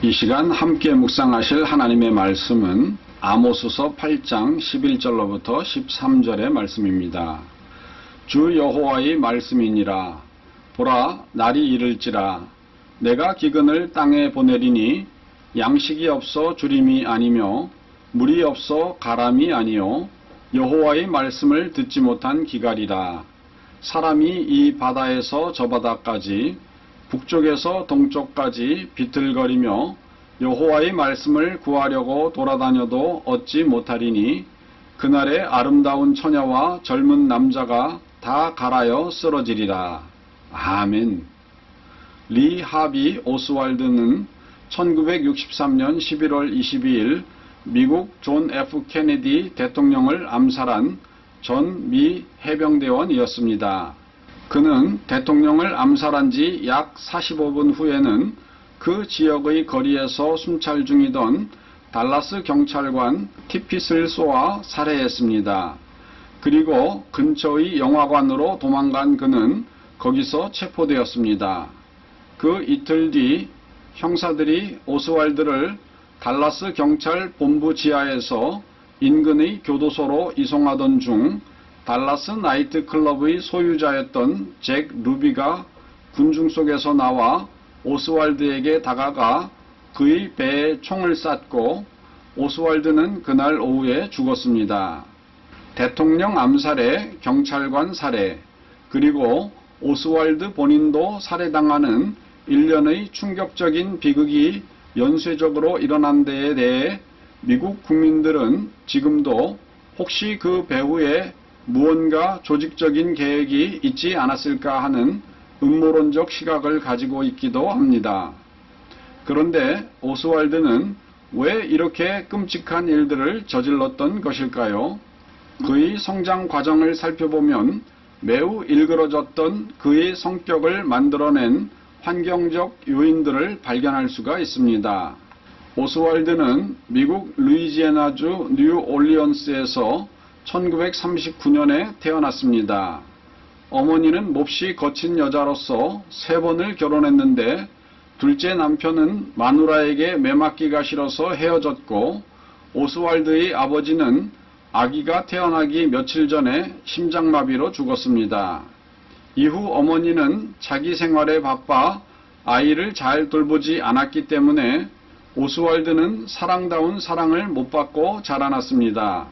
이 시간 함께 묵상하실 하나님의 말씀은 아모스서 8장 11절로부터 13절의 말씀입니다. 주 여호와의 말씀이니라. 보라, 날이 이를지라. 내가 기근을 땅에 보내리니 양식이 없어 주림이 아니며 물이 없어 가람이 아니요 여호와의 말씀을 듣지 못한 기갈이라. 사람이 이 바다에서 저 바다까지 북쪽에서 동쪽까지 비틀거리며 여호와의 말씀을 구하려고 돌아다녀도 얻지 못하리니 그날에 아름다운 처녀와 젊은 남자가 다 갈아여 쓰러지리라. 아멘. 리 하비 오스왈드는 1963년 11월 22일 미국 존 F 케네디 대통령을 암살한 전 미 해병대원이었습니다. 그는 대통령을 암살한 지 약 45분 후에는 그 지역의 거리에서 순찰 중이던 달라스 경찰관 티핏을 쏘아 살해했습니다. 그리고 근처의 영화관으로 도망간 그는 거기서 체포되었습니다. 그 이틀 뒤 형사들이 오스왈드를 달라스 경찰 본부 지하에서 인근의 교도소로 이송하던 중 달라스 나이트클럽의 소유자였던 잭 루비가 군중 속에서 나와 오스왈드에게 다가가 그의 배에 총을 쐈고 오스왈드는 그날 오후에 죽었습니다. 대통령 암살에 경찰관 살해, 그리고 오스왈드 본인도 살해당하는 일련의 충격적인 비극이 연쇄적으로 일어난 데에 대해 미국 국민들은 지금도 혹시 그 배후에 무언가 조직적인 계획이 있지 않았을까 하는 음모론적 시각을 가지고 있기도 합니다. 그런데 오스왈드는 왜 이렇게 끔찍한 일들을 저질렀던 것일까요? 그의 성장 과정을 살펴보면 매우 일그러졌던 그의 성격을 만들어낸 환경적 요인들을 발견할 수가 있습니다. 오스왈드는 미국 루이지애나주 뉴올리언스에서 1939년에 태어났습니다. 어머니는 몹시 거친 여자로서 3번을 결혼했는데 둘째 남편은 마누라에게 매맞기가 싫어서 헤어졌고 오스왈드의 아버지는 아기가 태어나기 며칠 전에 심장마비로 죽었습니다. 이후 어머니는 자기 생활에 바빠 아이를 잘 돌보지 않았기 때문에 오스왈드는 사랑다운 사랑을 못 받고 자라났습니다.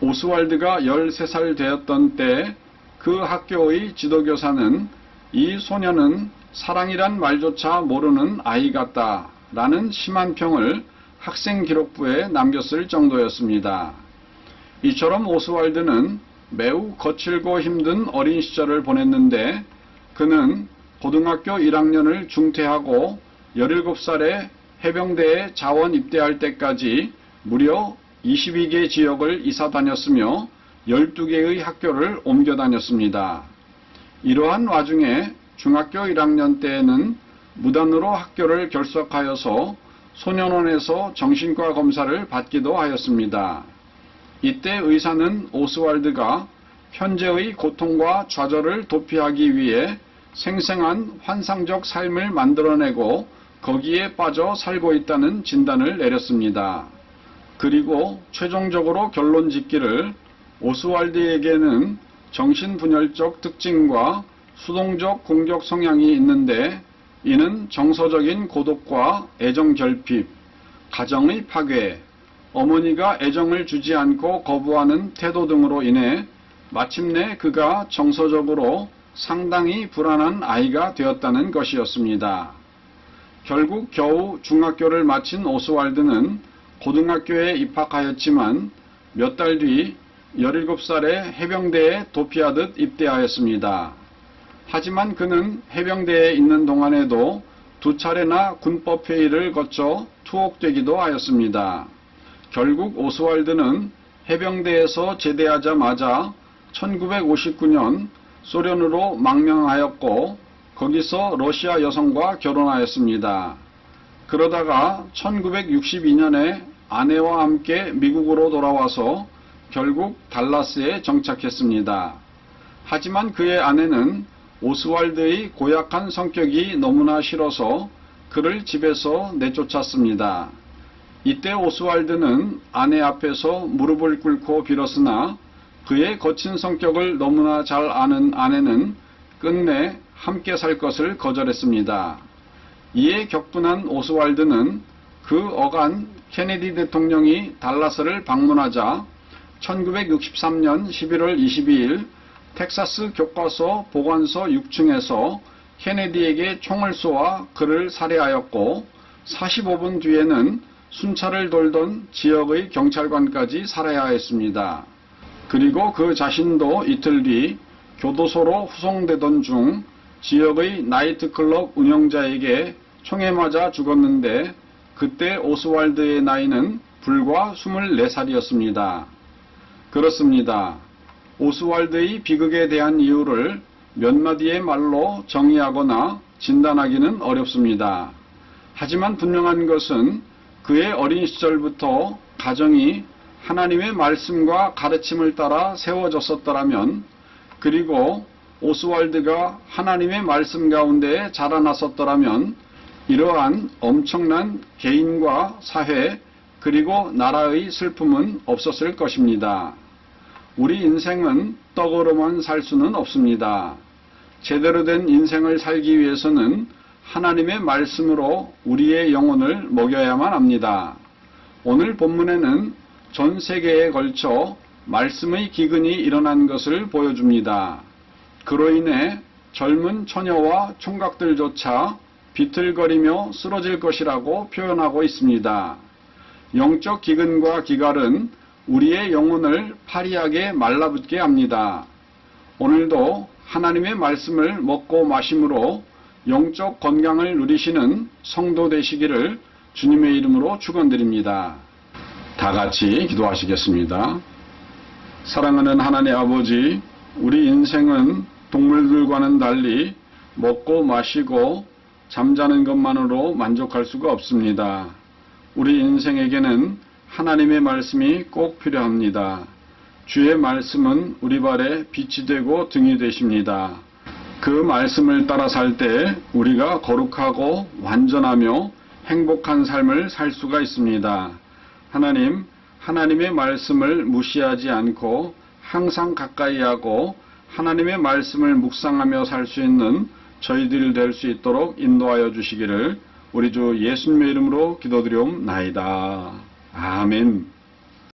오스왈드가 13살 되었던 때 그 학교의 지도교사는 이 소녀는 사랑이란 말조차 모르는 아이 같다 라는 심한 평을 학생 기록부에 남겼을 정도였습니다. 이처럼 오스왈드는 매우 거칠고 힘든 어린 시절을 보냈는데 그는 고등학교 1학년을 중퇴하고 17살에 해병대에 자원 입대할 때까지 무려 22개 지역을 이사 다녔으며 12개의 학교를 옮겨 다녔습니다. 이러한 와중에 중학교 1학년 때에는 무단으로 학교를 결석하여서 소년원에서 정신과 검사를 받기도 하였습니다. 이때 의사는 오스왈드가 현재의 고통과 좌절을 도피하기 위해 생생한 환상적 삶을 만들어내고 거기에 빠져 살고 있다는 진단을 내렸습니다. 그리고 최종적으로 결론 짓기를 오스왈드에게는 정신분열적 특징과 수동적 공격 성향이 있는데 이는 정서적인 고독과 애정 결핍, 가정의 파괴, 어머니가 애정을 주지 않고 거부하는 태도 등으로 인해 마침내 그가 정서적으로 상당히 불안한 아이가 되었다는 것이었습니다. 결국 겨우 중학교를 마친 오스왈드는 고등학교에 입학하였지만 몇 달 뒤 17살에 해병대에 도피하듯 입대하였습니다. 하지만 그는 해병대에 있는 동안에도 2차례나 군법회의를 거쳐 투옥되기도 하였습니다. 결국 오스왈드는 해병대에서 제대하자마자 1959년 소련으로 망명하였고 거기서 러시아 여성과 결혼하였습니다. 그러다가 1962년에 아내와 함께 미국으로 돌아와서 결국 달라스에 정착했습니다. 하지만 그의 아내는 오스왈드의 고약한 성격이 너무나 싫어서 그를 집에서 내쫓았습니다. 이때 오스왈드는 아내 앞에서 무릎을 꿇고 빌었으나 그의 거친 성격을 너무나 잘 아는 아내는 끝내 함께 살 것을 거절했습니다. 이에 격분한 오스왈드는 그 어간 케네디 대통령이 달라스를 방문하자 1963년 11월 22일 텍사스 교과서 보관소 6층에서 케네디에게 총을 쏘아 그를 살해하였고 45분 뒤에는 순찰을 돌던 지역의 경찰관까지 살해하였습니다. 그리고 그 자신도 이틀 뒤 교도소로 후송되던 중 지역의 나이트클럽 운영자에게 총에 맞아 죽었는데 그때 오스왈드의 나이는 불과 24살이었습니다. 그렇습니다. 오스왈드의 비극에 대한 이유를 몇 마디의 말로 정의하거나 진단하기는 어렵습니다. 하지만 분명한 것은 그의 어린 시절부터 가정이 하나님의 말씀과 가르침을 따라 세워졌었더라면, 그리고 오스왈드가 하나님의 말씀 가운데 자라났었더라면 이러한 엄청난 개인과 사회 그리고 나라의 슬픔은 없었을 것입니다. 우리 인생은 떡으로만 살 수는 없습니다. 제대로 된 인생을 살기 위해서는 하나님의 말씀으로 우리의 영혼을 먹여야만 합니다. 오늘 본문에는 전 세계에 걸쳐 말씀의 기근이 일어난 것을 보여줍니다. 그로 인해 젊은 처녀와 총각들조차 비틀거리며 쓰러질 것이라고 표현하고 있습니다. 영적 기근과 기갈은 우리의 영혼을 파리하게 말라붙게 합니다. 오늘도 하나님의 말씀을 먹고 마심으로 영적 건강을 누리시는 성도 되시기를 주님의 이름으로 축원드립니다. 다 같이 기도하시겠습니다. 사랑하는 하나님 아버지, 우리 인생은 동물들과는 달리 먹고 마시고 잠자는 것만으로 만족할 수가 없습니다. 우리 인생에게는 하나님의 말씀이 꼭 필요합니다. 주의 말씀은 우리 발에 빛이 되고 등이 되십니다. 그 말씀을 따라 살 때 우리가 거룩하고 완전하며 행복한 삶을 살 수가 있습니다. 하나님, 하나님의 말씀을 무시하지 않고 항상 가까이 하고 하나님의 말씀을 묵상하며 살 수 있는 저희들이 될 수 있도록 인도하여 주시기를 우리 주 예수님의 이름으로 기도드리옵나이다. 아멘.